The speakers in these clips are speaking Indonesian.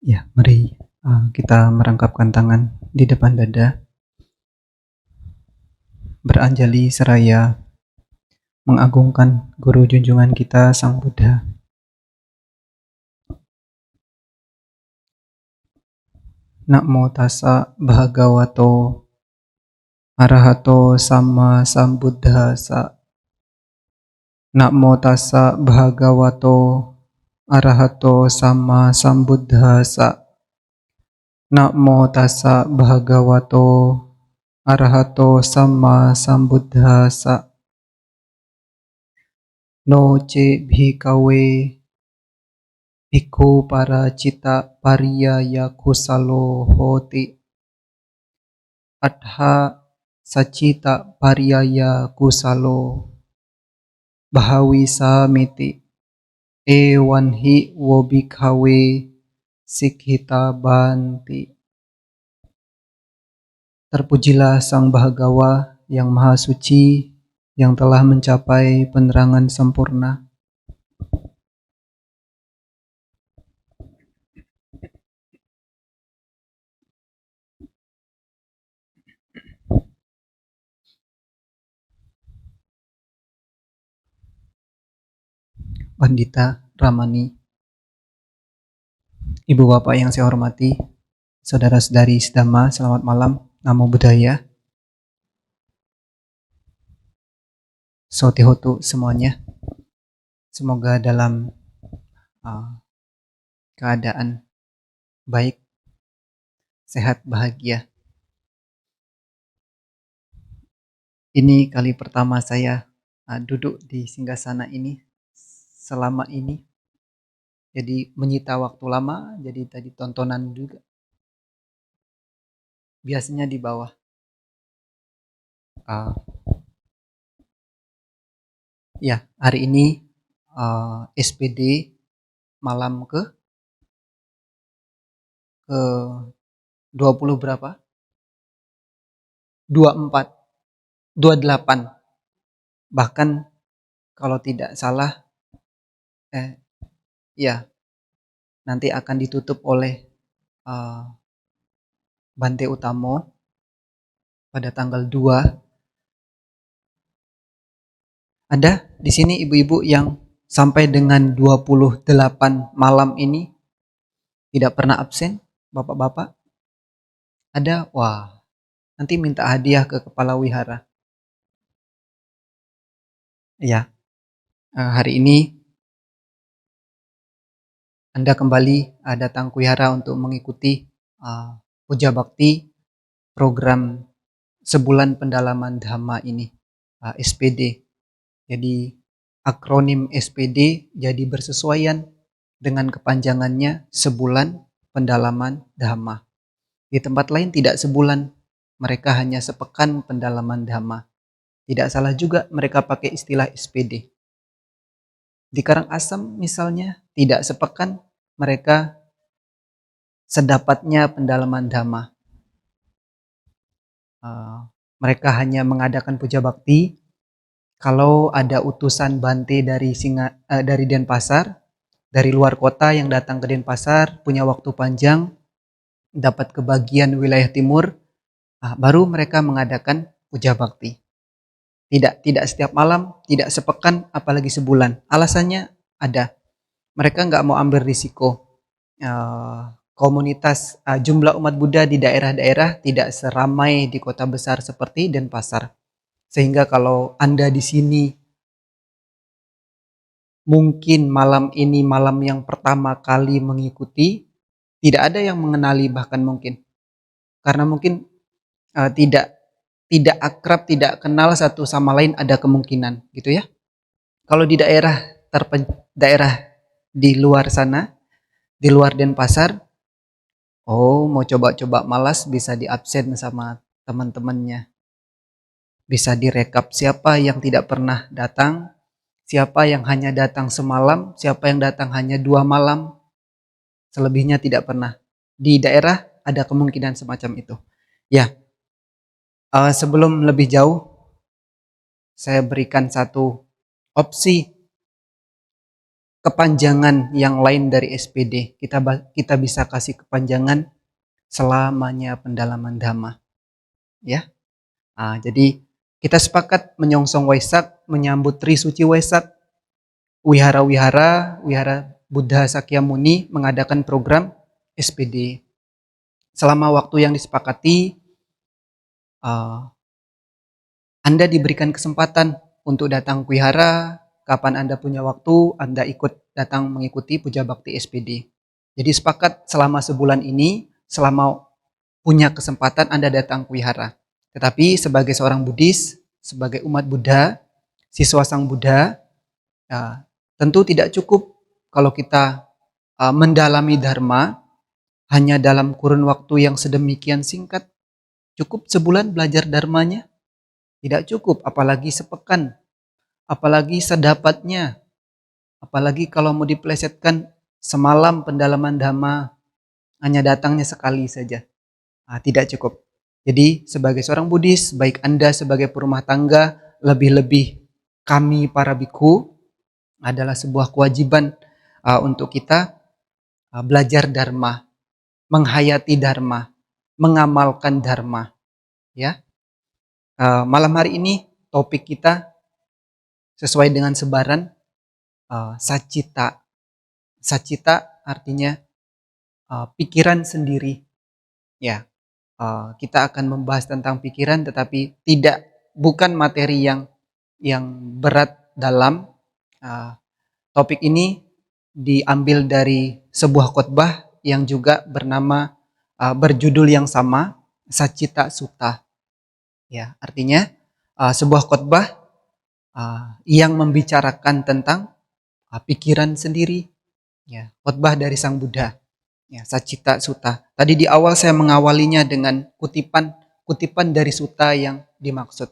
Ya, mari kita merangkapkan tangan di depan dada, beranjali seraya mengagungkan guru junjungan kita Sang Buddha. Namo tassa bhagavato arahato samma sambuddhassa. Namo tassa bhagavato arahato samma sambuddhassa. Namo tassa bhagavato arahato samma sambuddhassa. No ce bhikawe bhikkhu paracita pariyaya kusalo hoti. Atha sacita pariyaya kusalo bahawi samiti. Ewanhi wo bhikkhave sikhita banti. Terpujilah Sang Bhagawa yang Maha Suci, yang telah mencapai penerangan sempurna. Pandita Ramani, Ibu Bapak yang saya hormati, saudara-saudari sedama, selamat malam. Namo Buddhaya. Sotihotu semuanya. Semoga dalam keadaan baik, sehat, bahagia. Ini kali pertama saya duduk di singgasana ini selama ini. Jadi menyita waktu lama, jadi tadi tontonan juga. Biasanya di bawah. Ya, hari ini SPD malam ke 20 berapa? 24, 28. Bahkan kalau tidak salah ya, nanti akan ditutup oleh Bante Utamo pada tanggal 2. Ada di sini ibu-ibu yang sampai dengan 28 malam ini tidak pernah absen, bapak-bapak? Ada? Wah, nanti minta hadiah ke kepala wihara. Ya, hari ini Anda kembali datang ke wihara untuk mengikuti puja bakti program sebulan pendalaman Dhamma ini, SPD. Jadi akronim SPD jadi bersesuaian dengan kepanjangannya sebulan pendalaman Dhamma. Di tempat lain tidak sebulan, mereka hanya sepekan pendalaman Dhamma. Tidak salah juga mereka pakai istilah SPD. Di Karangasem misalnya tidak sepekan, mereka sedapatnya pendalaman Dhamma. Mereka hanya mengadakan puja bakti kalau ada utusan Bante dari Denpasar, dari luar kota yang datang ke Denpasar, punya waktu panjang, dapat kebagian wilayah timur, baru mereka mengadakan puja bakti. Tidak setiap malam, tidak sepekan, apalagi sebulan. Alasannya ada. Mereka nggak mau ambil risiko. Komunitas jumlah umat Buddha di daerah-daerah tidak seramai di kota besar seperti Denpasar. Sehingga kalau Anda di sini mungkin malam ini malam yang pertama kali mengikuti, tidak ada yang mengenali bahkan mungkin. Karena mungkin tidak akrab, tidak kenal satu sama lain, ada kemungkinan gitu ya. Kalau di daerah di luar sana, di luar Denpasar, mau coba-coba malas bisa diabsen sama teman-temannya. Bisa direkap siapa yang tidak pernah datang, siapa yang hanya datang semalam, siapa yang datang hanya 2 malam, selebihnya tidak pernah. Di daerah ada kemungkinan semacam itu. Ya, sebelum lebih jauh, saya berikan satu opsi kepanjangan yang lain dari SPD. Kita bisa kasih kepanjangan selamanya pendalaman dhamma. Ya. Jadi kita sepakat menyongsong Waisak, menyambut Tri Suci Waisak. Wihara Buddha Sakyamuni mengadakan program SPD. Selama waktu yang disepakati, Anda diberikan kesempatan untuk datang ke wihara. Kapan Anda punya waktu, Anda ikut datang mengikuti puja bakti SPD. Jadi sepakat selama sebulan ini, selama punya kesempatan Anda datang ke wihara. Tetapi sebagai seorang Buddhis, sebagai umat Buddha, siswa Sang Buddha, tentu tidak cukup kalau kita mendalami Dharma hanya dalam kurun waktu yang sedemikian singkat. Cukup sebulan belajar Dharmanya? Tidak cukup, apalagi sepekan, apalagi sedapatnya, apalagi kalau mau dipelesetkan semalam pendalaman Dhamma, hanya datangnya sekali saja. Tidak cukup. Jadi sebagai seorang Buddhis, baik Anda sebagai perumah tangga, lebih-lebih kami para biku, adalah sebuah kewajiban untuk kita belajar Dharma, menghayati Dharma, mengamalkan Dharma. Ya, malam hari ini topik kita sesuai dengan sebaran sacita. Sacita artinya pikiran sendiri. Ya, kita akan membahas tentang pikiran, tetapi bukan materi yang berat dalam. Topik ini diambil dari sebuah khotbah yang juga berjudul yang sama, Sacita Sutta. Ya, artinya sebuah khotbah yang membicarakan tentang pikiran sendiri. Ya, khotbah dari Sang Buddha. Ya, Sacita Sutta. Tadi di awal saya mengawalinya dengan kutipan dari sutta yang dimaksud.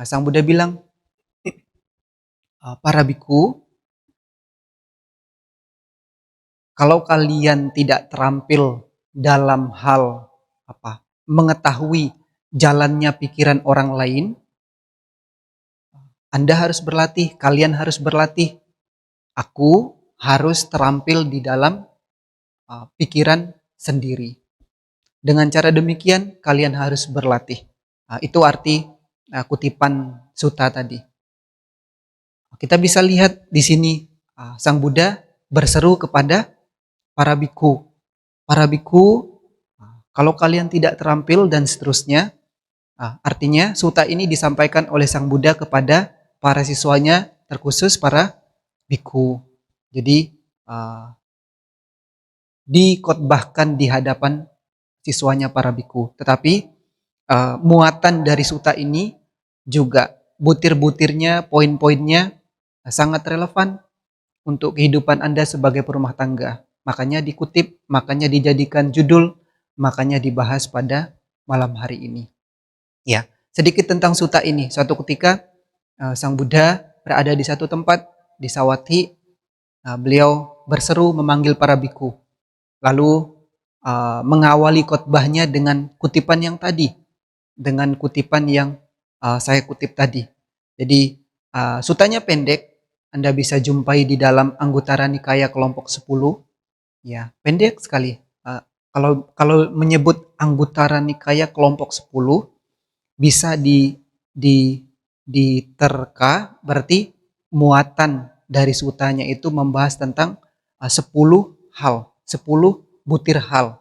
Sang Buddha bilang, para biku, kalau kalian tidak terampil dalam hal mengetahui jalannya pikiran orang lain, Anda harus berlatih, kalian harus berlatih. Aku harus terampil di dalam pikiran sendiri. Dengan cara demikian, kalian harus berlatih. Itu arti kutipan sutta tadi. Kita bisa lihat di sini Sang Buddha berseru kepada para biku. Para biku, kalau kalian tidak terampil dan seterusnya, artinya sutta ini disampaikan oleh Sang Buddha kepada para siswanya, terkhusus para biku. Jadi dikhotbahkan di hadapan siswanya para biku. Tetapi muatan dari sutta ini juga butir-butirnya, poin-poinnya sangat relevan untuk kehidupan Anda sebagai perumah tangga. Makanya dikutip, makanya dijadikan judul, makanya dibahas pada malam hari ini. Ya, sedikit tentang sutta ini. Suatu ketika Sang Buddha berada di satu tempat di Sawathi. Beliau berseru memanggil para biku. Lalu mengawali khotbahnya dengan kutipan yang tadi, dengan kutipan yang saya kutip tadi. Jadi suttanya pendek, Anda bisa jumpai di dalam Anguttara Nikaya kelompok 10. Ya, pendek sekali. Kalau menyebut Anguttara Nikaya kelompok 10 bisa diterka, berarti muatan dari suttanya itu membahas tentang 10 hal, 10 butir hal,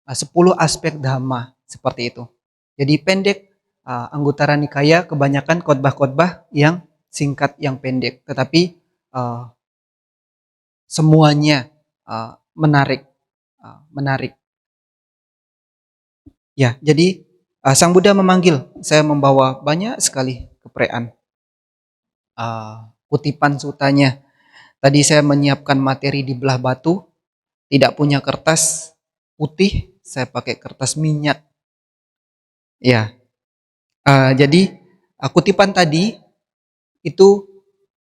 10 aspek dhamma, seperti itu. Jadi pendek, Anguttara Nikaya kebanyakan khotbah-khotbah yang singkat, yang pendek, tetapi semuanya menarik. Ya, jadi Sang Buddha memanggil, saya membawa banyak sekali keprean kutipan suttanya. Tadi saya menyiapkan materi di belah batu, tidak punya kertas putih, saya pakai kertas minyak. Ya, jadi kutipan tadi itu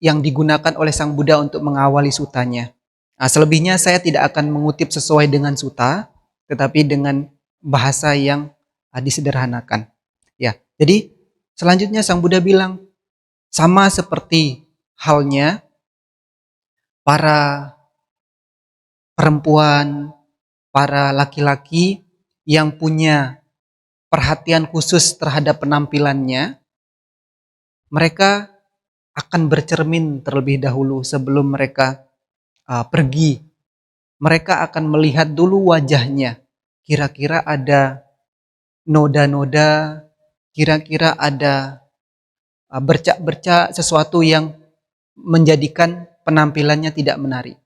yang digunakan oleh Sang Buddha untuk mengawali suttanya. Selebihnya saya tidak akan mengutip sesuai dengan sutta, tetapi dengan bahasa yang disederhanakan. Ya, jadi selanjutnya Sang Buddha bilang, sama seperti halnya para perempuan, para laki-laki yang punya perhatian khusus terhadap penampilannya, mereka akan bercermin terlebih dahulu sebelum mereka pergi. Mereka akan melihat dulu wajahnya. Kira-kira ada noda-noda, kira-kira ada bercak-bercak sesuatu yang menjadikan penampilannya tidak menarik.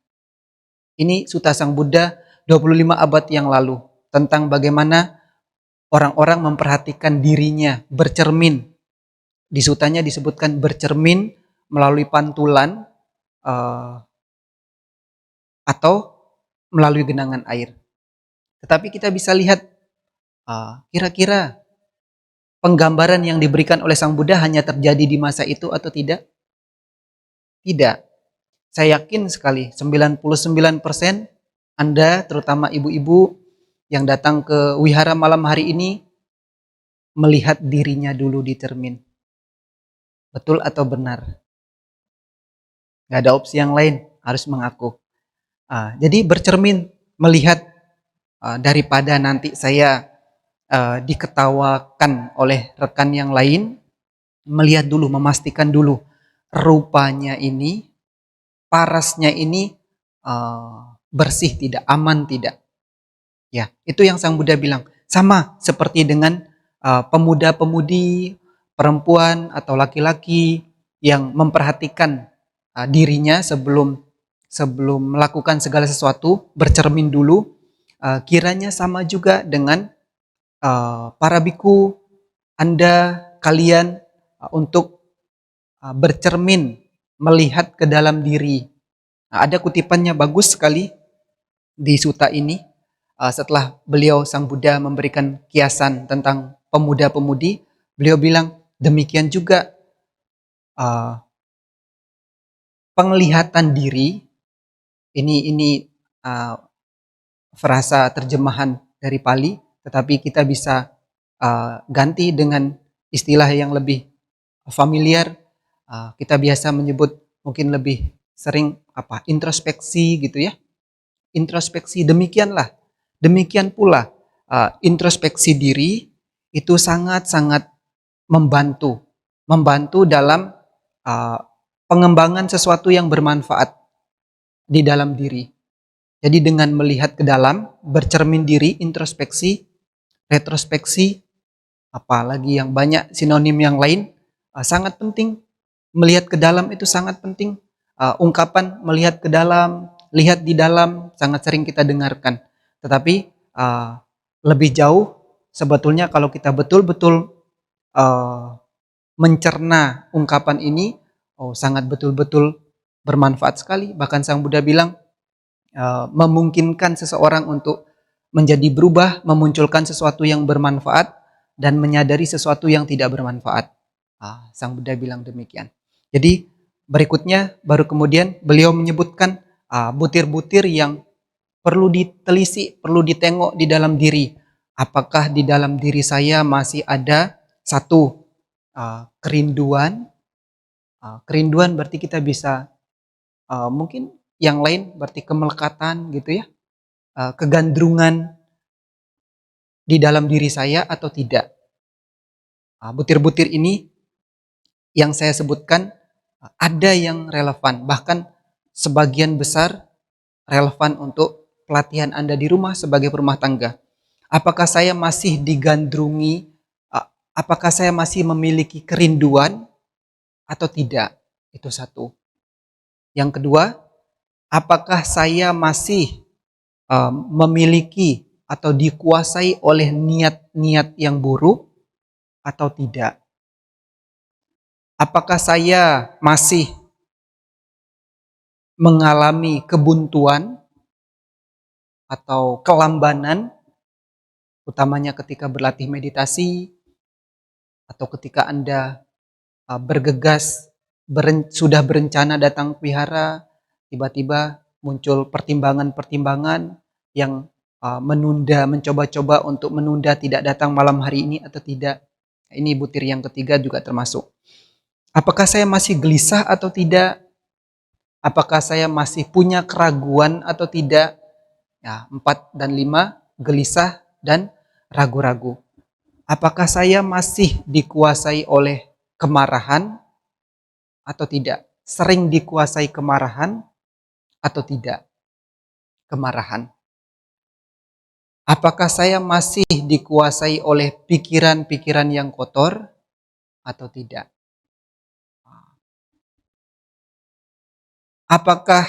Ini Sutta Sang Buddha 25 abad yang lalu tentang bagaimana orang-orang memperhatikan dirinya, bercermin. Di sutanya disebutkan bercermin melalui pantulan atau melalui genangan air. Tetapi kita bisa lihat kira-kira penggambaran yang diberikan oleh Sang Buddha hanya terjadi di masa itu atau tidak? Tidak. Saya yakin sekali 99% Anda, terutama ibu-ibu yang datang ke wihara malam hari ini, melihat dirinya dulu di cermin. Betul atau benar? Gak ada opsi yang lain, harus mengaku. Jadi bercermin, melihat daripada nanti saya diketawakan oleh rekan yang lain, melihat dulu, memastikan dulu rupanya ini, parasnya ini bersih tidak, aman tidak. Ya, itu yang Sang Buddha bilang. Sama seperti dengan pemuda-pemudi, perempuan atau laki-laki yang memperhatikan dirinya sebelum melakukan segala sesuatu, bercermin dulu. Kiranya sama juga dengan para biku, Anda, kalian untuk bercermin, melihat ke dalam diri. Ada kutipannya bagus sekali di sutta ini. Setelah beliau Sang Buddha memberikan kiasan tentang pemuda-pemudi, beliau bilang demikian juga penglihatan diri. Ini frasa terjemahan dari Pali, tetapi kita bisa ganti dengan istilah yang lebih familiar. Kita biasa menyebut mungkin lebih sering introspeksi gitu ya. Introspeksi, demikian pula introspeksi diri itu sangat-sangat membantu dalam pengembangan sesuatu yang bermanfaat di dalam diri. Jadi dengan melihat ke dalam, bercermin diri, introspeksi, retrospeksi, apalagi yang banyak sinonim yang lain, sangat penting. Melihat ke dalam itu sangat penting. Ungkapan melihat ke dalam, lihat di dalam, sangat sering kita dengarkan. Tetapi lebih jauh sebetulnya kalau kita betul-betul mencerna ungkapan ini, sangat betul-betul bermanfaat sekali. Bahkan Sang Buddha bilang memungkinkan seseorang untuk menjadi berubah, memunculkan sesuatu yang bermanfaat dan menyadari sesuatu yang tidak bermanfaat. Sang Buddha bilang demikian. Jadi berikutnya baru kemudian beliau menyebutkan butir-butir yang perlu ditelisik, perlu ditengok di dalam diri. Apakah di dalam diri saya masih ada satu kerinduan? Kerinduan berarti kita bisa mungkin yang lain berarti kemelekatan gitu ya, kegandrungan di dalam diri saya atau tidak. Butir-butir ini yang saya sebutkan ada yang relevan, bahkan sebagian besar relevan untuk pelatihan Anda di rumah sebagai rumah tangga. Apakah saya masih digandrungi, apakah saya masih memiliki kerinduan atau tidak? Itu satu. Yang kedua, apakah saya masih memiliki atau dikuasai oleh niat-niat yang buruk atau tidak? Apakah saya masih mengalami kebuntuan atau kelambanan, utamanya ketika berlatih meditasi atau ketika Anda bergegas, sudah berencana datang ke wihara, tiba-tiba muncul pertimbangan-pertimbangan yang menunda, mencoba-coba untuk menunda tidak datang malam hari ini atau tidak. Ini butir yang ketiga juga termasuk. Apakah saya masih gelisah atau tidak? Apakah saya masih punya keraguan atau tidak? Ya, 4 dan 5, gelisah dan ragu-ragu. Apakah saya masih dikuasai oleh kemarahan atau tidak? Sering dikuasai kemarahan atau tidak? Kemarahan. Apakah saya masih dikuasai oleh pikiran-pikiran yang kotor atau tidak? Apakah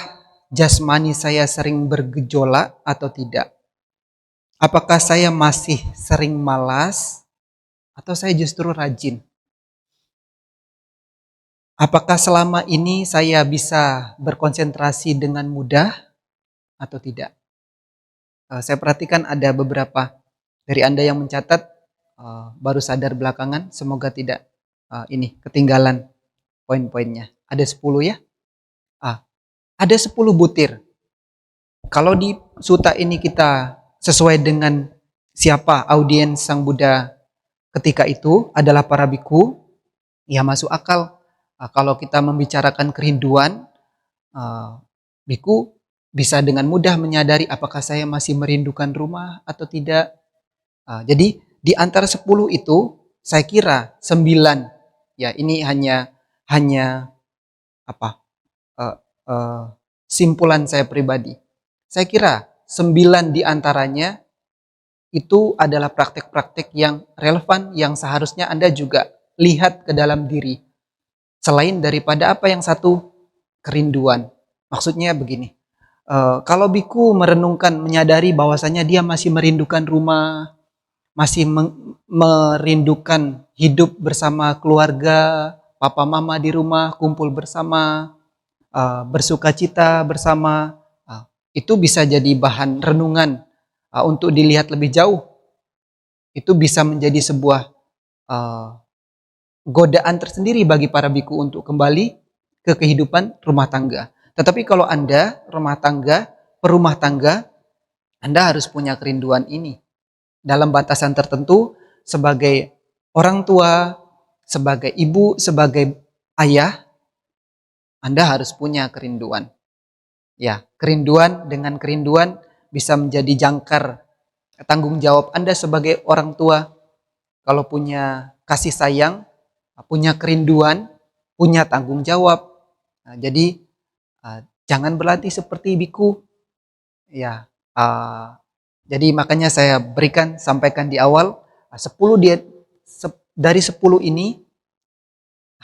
jasmani saya sering bergejolak atau tidak? Apakah saya masih sering malas atau saya justru rajin? Apakah selama ini saya bisa berkonsentrasi dengan mudah atau tidak? Saya perhatikan ada beberapa dari Anda yang mencatat baru sadar belakangan, semoga tidak ini ketinggalan poin-poinnya. Ada 10 ya? Ada 10 butir. Kalau di suta ini kita sesuai dengan siapa audiens Sang Buddha ketika itu adalah para biku, ya masuk akal. Kalau kita membicarakan kerinduan, biku bisa dengan mudah menyadari apakah saya masih merindukan rumah atau tidak. Jadi di antara 10 itu saya kira 9, ya ini hanya apa simpulan saya pribadi. Saya kira 9 di antaranya itu adalah praktek-praktek yang relevan yang seharusnya Anda juga lihat ke dalam diri. Selain daripada apa yang satu, kerinduan. Maksudnya begini, kalau biku merenungkan, menyadari bahwasanya dia masih merindukan rumah, masih merindukan hidup bersama keluarga, papa mama di rumah, kumpul bersama, bersuka cita bersama, itu bisa jadi bahan renungan untuk dilihat lebih jauh. Itu bisa menjadi sebuah godaan tersendiri bagi para biku untuk kembali ke kehidupan rumah tangga. Tetapi kalau Anda perumah tangga, Anda harus punya kerinduan ini. Dalam batasan tertentu, sebagai orang tua, sebagai ibu, sebagai ayah, Anda harus punya kerinduan. Ya, kerinduan dengan kerinduan bisa menjadi jangkar tanggung jawab Anda sebagai orang tua. Kalau punya kasih sayang, punya kerinduan, punya tanggung jawab. Jadi jangan berlatih seperti biku. Ya, jadi makanya saya sampaikan di awal 10 dari 10 ini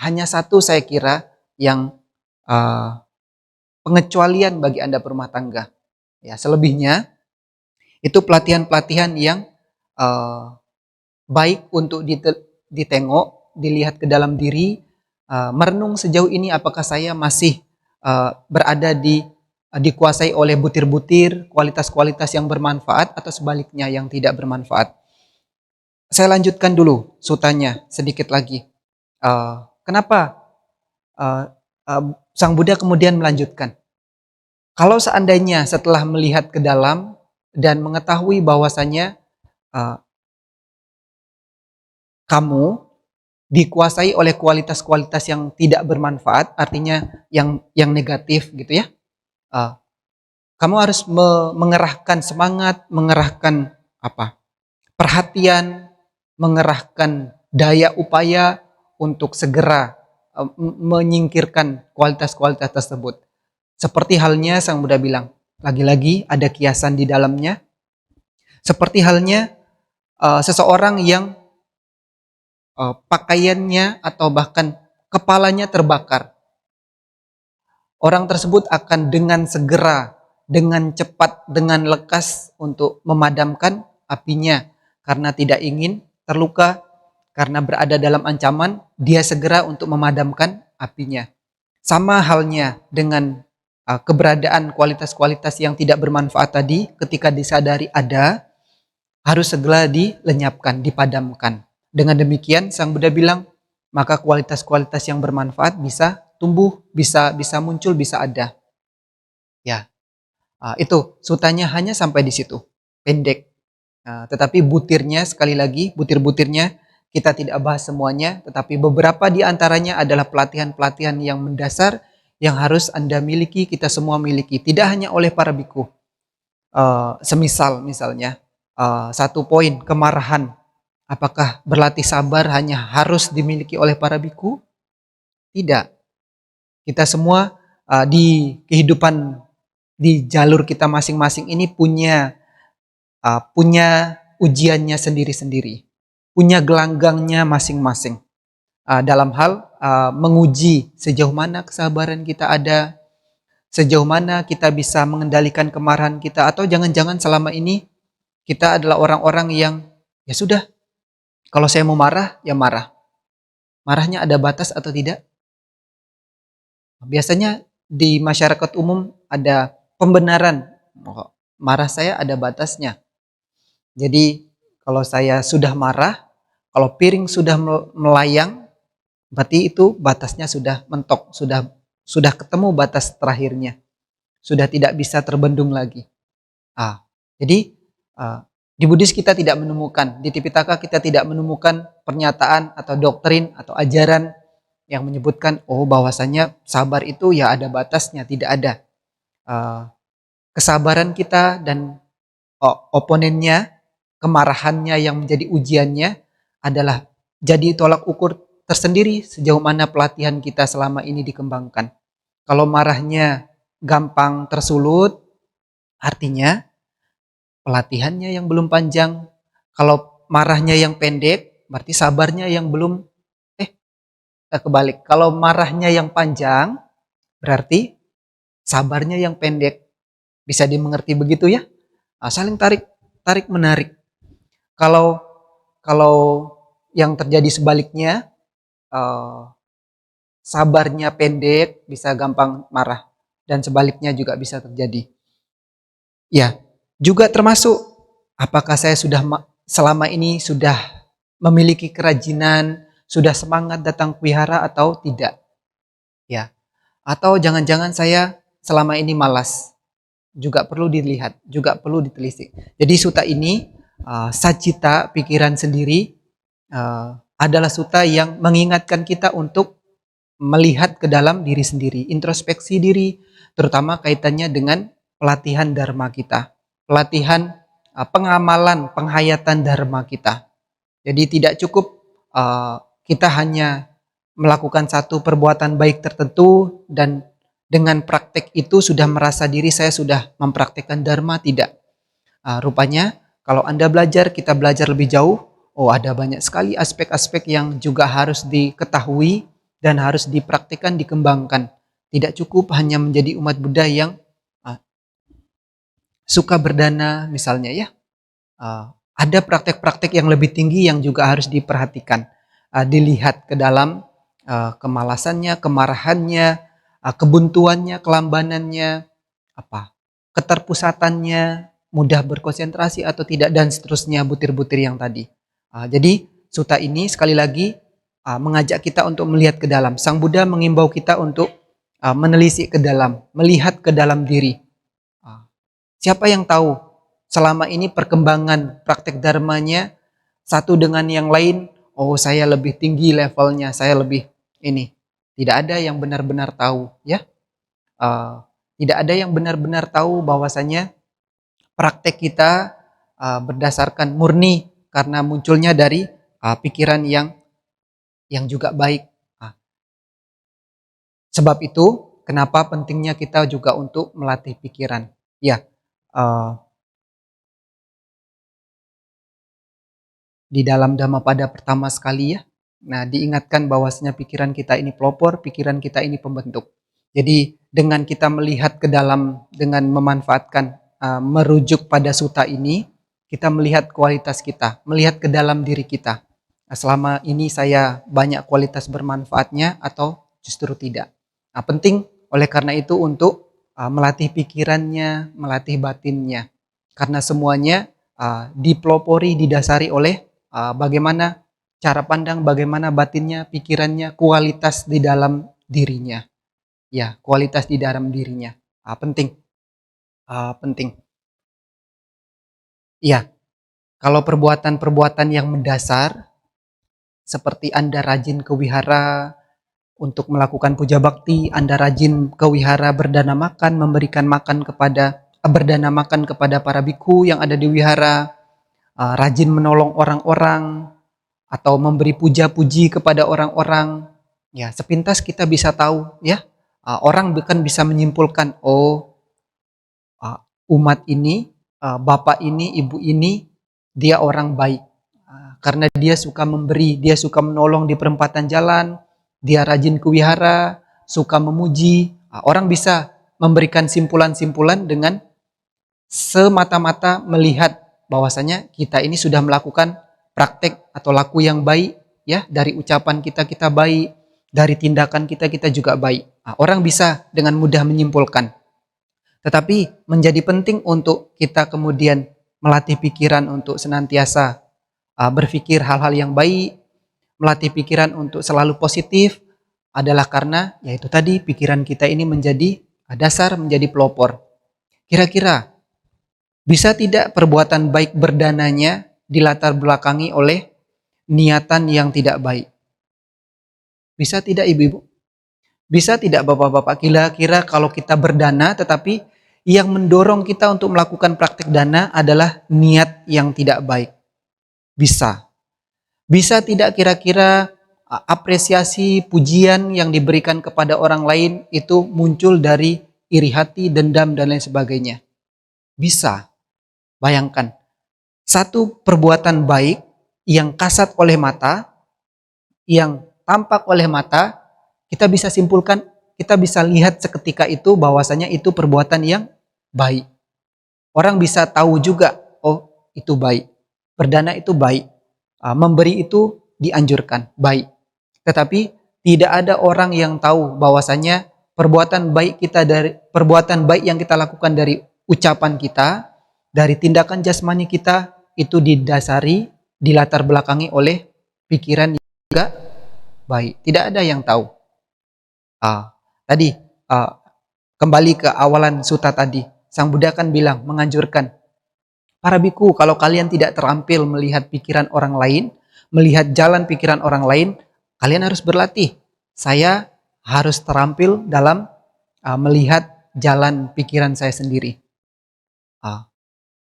hanya satu saya kira yang pengecualian bagi Anda berumah tangga. Ya, selebihnya itu pelatihan-pelatihan yang baik untuk ditengok, dilihat ke dalam diri, merenung sejauh ini apakah saya masih berada dikuasai oleh butir-butir kualitas-kualitas yang bermanfaat atau sebaliknya yang tidak bermanfaat. Saya lanjutkan dulu sutanya sedikit lagi. Kenapa Sang Buddha kemudian melanjutkan? Kalau seandainya setelah melihat ke dalam dan mengetahui bahwasanya kamu dikuasai oleh kualitas-kualitas yang tidak bermanfaat, artinya yang negatif gitu ya. Kamu harus mengerahkan semangat, mengerahkan perhatian, mengerahkan daya upaya untuk segera menyingkirkan kualitas-kualitas tersebut. Seperti halnya Sang Buddha bilang, lagi-lagi ada kiasan di dalamnya. Seperti halnya seseorang yang pakaiannya atau bahkan kepalanya terbakar. Orang tersebut akan dengan segera, dengan cepat, dengan lekas untuk memadamkan apinya. Karena tidak ingin terluka, karena berada dalam ancaman, dia segera untuk memadamkan apinya. Sama halnya dengan keberadaan kualitas-kualitas yang tidak bermanfaat tadi, ketika disadari ada, harus segera dilenyapkan, dipadamkan. Dengan demikian, Sang Buddha bilang, maka kualitas-kualitas yang bermanfaat bisa tumbuh, bisa muncul, bisa ada. Ya, itu sutanya hanya sampai di situ, pendek. Tetapi butirnya, sekali lagi, butir-butirnya kita tidak bahas semuanya, tetapi beberapa di antaranya adalah pelatihan-pelatihan yang mendasar yang harus Anda miliki, kita semua miliki. Tidak hanya oleh para biku. Semisal misalnya, satu poin kemarahan. Apakah berlatih sabar hanya harus dimiliki oleh para biku? Tidak. Kita semua di kehidupan di jalur kita masing-masing ini punya ujiannya sendiri-sendiri, punya gelanggangnya masing-masing. Dalam hal menguji sejauh mana kesabaran kita ada, sejauh mana kita bisa mengendalikan kemarahan kita, atau jangan-jangan selama ini kita adalah orang-orang yang ya sudah, kalau saya mau marah ya marah. Marahnya ada batas atau tidak? Biasanya di masyarakat umum ada pembenaran, marah saya ada batasnya. Jadi kalau saya sudah marah, kalau piring sudah melayang, berarti itu batasnya sudah mentok, sudah ketemu batas terakhirnya, sudah tidak bisa terbendung lagi. Jadi di Buddhis kita tidak menemukan, di Tipitaka kita tidak menemukan pernyataan atau doktrin atau ajaran yang menyebutkan bahwasanya sabar itu ya ada batasnya. Tidak ada. Kesabaran kita dan oponennya, kemarahannya yang menjadi ujiannya adalah jadi tolak ukur tersendiri sejauh mana pelatihan kita selama ini dikembangkan. Kalau marahnya gampang tersulut, artinya pelatihannya yang belum panjang. Kalau marahnya yang pendek, berarti sabarnya yang belum kebalik. Kalau marahnya yang panjang, berarti sabarnya yang pendek. Bisa dimengerti begitu ya? Saling tarik menarik. Kalau yang terjadi sebaliknya, sabarnya pendek, bisa gampang marah, dan sebaliknya juga bisa terjadi. Ya, juga termasuk apakah saya sudah selama ini sudah memiliki kerajinan, sudah semangat datang ke wihara atau tidak? Ya. Atau jangan-jangan saya selama ini malas. Juga perlu dilihat, juga perlu ditelisik. Jadi sutta ini, sajita, pikiran sendiri, adalah sutta yang mengingatkan kita untuk melihat ke dalam diri sendiri, introspeksi diri, terutama kaitannya dengan pelatihan dharma kita, pelatihan pengamalan, penghayatan dharma kita. Jadi tidak cukup kita hanya melakukan satu perbuatan baik tertentu dan dengan praktek itu sudah merasa diri saya sudah mempraktekkan dharma. Tidak. Rupanya kalau Anda belajar, kita belajar lebih jauh, ada banyak sekali aspek-aspek yang juga harus diketahui dan harus dipraktikkan, dikembangkan. Tidak cukup hanya menjadi umat Buddha yang suka berdana misalnya ya. Ada praktek-praktek yang lebih tinggi yang juga harus diperhatikan, dilihat ke dalam kemalasannya, kemarahannya, kebuntuannya, kelambanannya, keterpusatannya, mudah berkonsentrasi atau tidak, dan seterusnya, butir-butir yang tadi. Jadi sutta ini sekali lagi mengajak kita untuk melihat ke dalam. Sang Buddha mengimbau kita untuk menelisik ke dalam, melihat ke dalam diri. Siapa yang tahu selama ini perkembangan praktek dharmanya satu dengan yang lain? Saya lebih tinggi levelnya, saya lebih ini. Tidak ada yang benar-benar tahu, ya. Tidak ada yang benar-benar tahu bahwasanya praktek kita berdasarkan murni karena munculnya dari pikiran yang juga baik. Sebab itu kenapa pentingnya kita juga untuk melatih pikiran. Ya, di dalam Dhammapada pertama sekali ya. Nah, diingatkan bahwasanya pikiran kita ini pelopor, pikiran kita ini pembentuk. Jadi dengan kita melihat ke dalam, dengan memanfaatkan, merujuk pada sutta ini, kita melihat kualitas kita, melihat ke dalam diri kita. Selama ini saya banyak kualitas bermanfaatnya atau justru tidak. Penting oleh karena itu untuk melatih pikirannya, melatih batinnya. Karena semuanya dipelopori, didasari oleh bagaimana cara pandang, bagaimana batinnya, pikirannya, kualitas di dalam dirinya. Ya, kualitas di dalam dirinya. Penting. Penting. Ya, kalau perbuatan-perbuatan yang mendasar, seperti Anda rajin ke wihara, untuk melakukan puja bakti, Anda rajin ke wihara berdana makan, berdana makan kepada para biku yang ada di wihara, rajin menolong orang-orang, atau memberi puja-puji kepada orang-orang. Ya, sepintas kita bisa tahu ya, orang bahkan bisa menyimpulkan, oh, umat ini, bapak ini, ibu ini, dia orang baik. Karena dia suka memberi, dia suka menolong di perempatan jalan, dia rajin ke wihara, suka memuji. Orang bisa memberikan simpulan-simpulan dengan semata-mata melihat bahwasanya kita ini sudah melakukan praktek atau laku yang baik, ya, dari ucapan kita baik, dari tindakan kita juga baik. Orang bisa dengan mudah menyimpulkan. Tetapi menjadi penting untuk kita kemudian melatih pikiran untuk senantiasa berpikir hal-hal yang baik, melatih pikiran untuk selalu positif, adalah karena yaitu tadi pikiran kita ini menjadi dasar, menjadi pelopor. Kira-kira bisa tidak perbuatan baik berdananya dilatar belakangi oleh niatan yang tidak baik? Bisa tidak ibu-ibu? Bisa tidak bapak-bapak? Kira-kira kalau kita berdana tetapi yang mendorong kita untuk melakukan praktek dana adalah niat yang tidak baik? Bisa. Bisa tidak kira-kira apresiasi, pujian yang diberikan kepada orang lain itu muncul dari iri hati, dendam, dan lain sebagainya? Bisa. Bayangkan, satu perbuatan baik yang kasat oleh mata, yang tampak oleh mata, kita bisa simpulkan, kita bisa lihat seketika itu bahwasanya itu perbuatan yang baik. Orang bisa tahu juga, oh itu baik. Berdana itu baik. Memberi itu dianjurkan, baik. Tetapi tidak ada orang yang tahu bahwasanya perbuatan baik yang kita lakukan dari ucapan kita, dari tindakan jasmani kita, itu didasari, dilatar belakangi oleh pikiran yang juga baik. Tidak ada yang tahu. Tadi kembali ke awalan sutta tadi, Sang Buddha kan bilang, menganjurkan para biku, kalau kalian tidak terampil melihat pikiran orang lain, melihat jalan pikiran orang lain, kalian harus berlatih. Saya harus terampil dalam melihat jalan pikiran saya sendiri.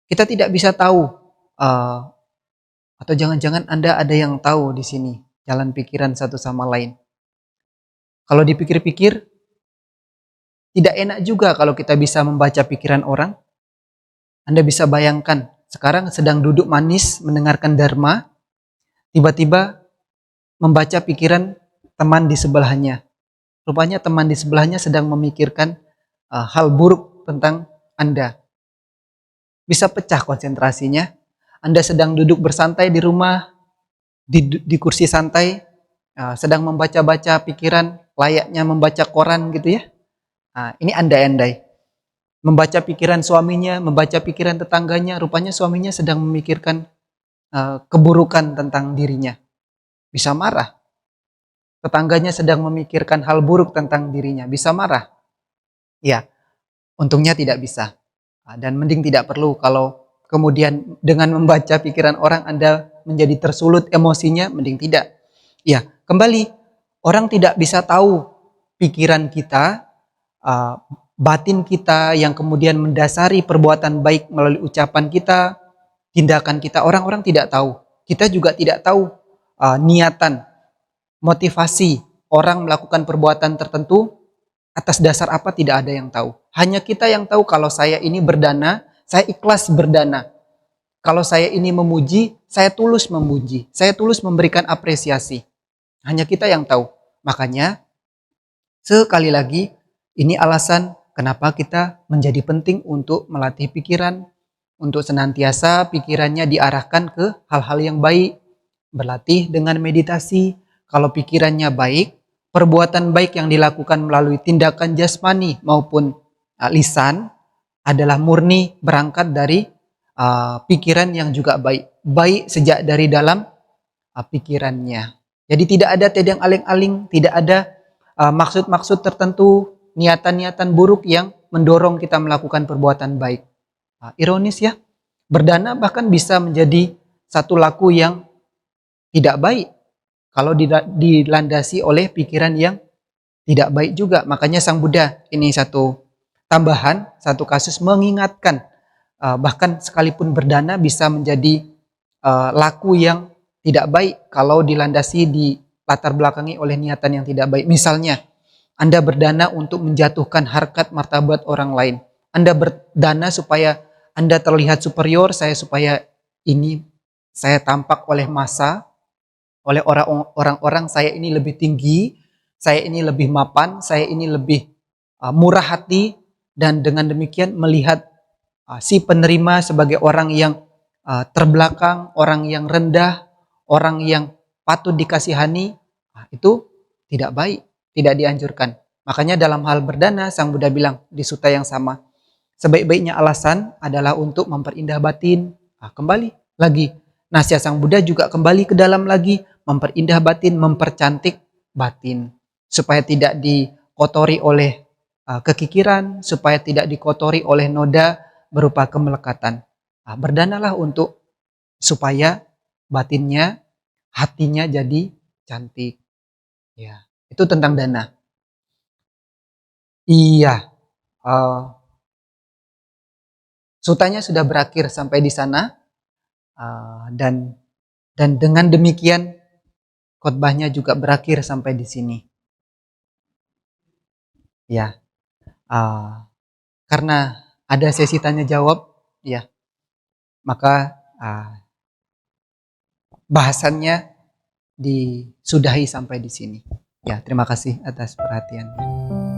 Kita tidak bisa tahu, atau jangan-jangan Anda ada yang tahu di sini jalan pikiran satu sama lain. Kalau dipikir-pikir, tidak enak juga kalau kita bisa membaca pikiran orang. Anda bisa bayangkan, sekarang sedang duduk manis mendengarkan dharma, tiba-tiba membaca pikiran teman di sebelahnya. Rupanya teman di sebelahnya sedang memikirkan hal buruk tentang Anda. Bisa pecah konsentrasinya. Anda sedang duduk bersantai di rumah, di kursi santai, sedang membaca-baca pikiran, layaknya membaca koran gitu ya. Ini andai-andai. Membaca pikiran suaminya, membaca pikiran tetangganya, rupanya suaminya sedang memikirkan keburukan tentang dirinya. Bisa marah. Tetangganya sedang memikirkan hal buruk tentang dirinya, bisa marah. Ya, untungnya tidak bisa. Dan mending tidak perlu kalau kemudian dengan membaca pikiran orang Anda menjadi tersulut emosinya, mending tidak. Ya, kembali, orang tidak bisa tahu pikiran kita, batin kita yang kemudian mendasari perbuatan baik melalui ucapan kita, tindakan kita. Orang-orang tidak tahu. Kita juga tidak tahu niatan, motivasi orang melakukan perbuatan tertentu atas dasar apa, tidak ada yang tahu. Hanya kita yang tahu kalau saya ini berdana, saya ikhlas berdana. Kalau saya ini memuji, saya tulus memuji. Saya tulus memberikan apresiasi. Hanya kita yang tahu. Makanya, sekali lagi, ini alasan kenapa kita menjadi penting untuk melatih pikiran, untuk senantiasa pikirannya diarahkan ke hal-hal yang baik, berlatih dengan meditasi. Kalau pikirannya baik, perbuatan baik yang dilakukan melalui tindakan jasmani maupun lisan adalah murni berangkat dari pikiran yang juga baik. Baik sejak dari dalam pikirannya. Jadi tidak ada tedeng aling-aling, tidak ada maksud-maksud tertentu, niatan-niatan buruk yang mendorong kita melakukan perbuatan baik. Ironis ya, berdana bahkan bisa menjadi satu laku yang tidak baik kalau dilandasi oleh pikiran yang tidak baik juga. Makanya Sang Buddha ini satu tambahan, satu kasus mengingatkan bahkan sekalipun berdana bisa menjadi laku yang tidak baik kalau dilandasi di latar belakangi oleh niatan yang tidak baik. Misalnya, Anda berdana untuk menjatuhkan harkat martabat orang lain. Anda berdana supaya Anda terlihat superior, supaya ini saya tampak oleh massa, oleh orang-orang saya ini lebih tinggi, saya ini lebih mapan, saya ini lebih murah hati, dan dengan demikian melihat si penerima sebagai orang yang terbelakang, orang yang rendah, orang yang patut dikasihani, itu tidak baik, tidak dianjurkan. Makanya dalam hal berdana, Sang Buddha bilang di sutta yang sama, sebaik-baiknya alasan adalah untuk memperindah batin. Kembali lagi, nasihat Sang Buddha juga kembali ke dalam lagi, memperindah batin, mempercantik batin, supaya tidak dikotori oleh kekikiran, supaya tidak dikotori oleh noda berupa kemelekatan. Berdanalah untuk supaya batinnya, hatinya jadi cantik. Ya, itu tentang dana. Iya, sutanya sudah berakhir sampai di sana, dan dengan demikian khotbahnya juga berakhir sampai di sini. Ya, karena ada sesi tanya jawab, ya, maka bahasannya disudahi sampai di sini. Ya, terima kasih atas perhatiannya.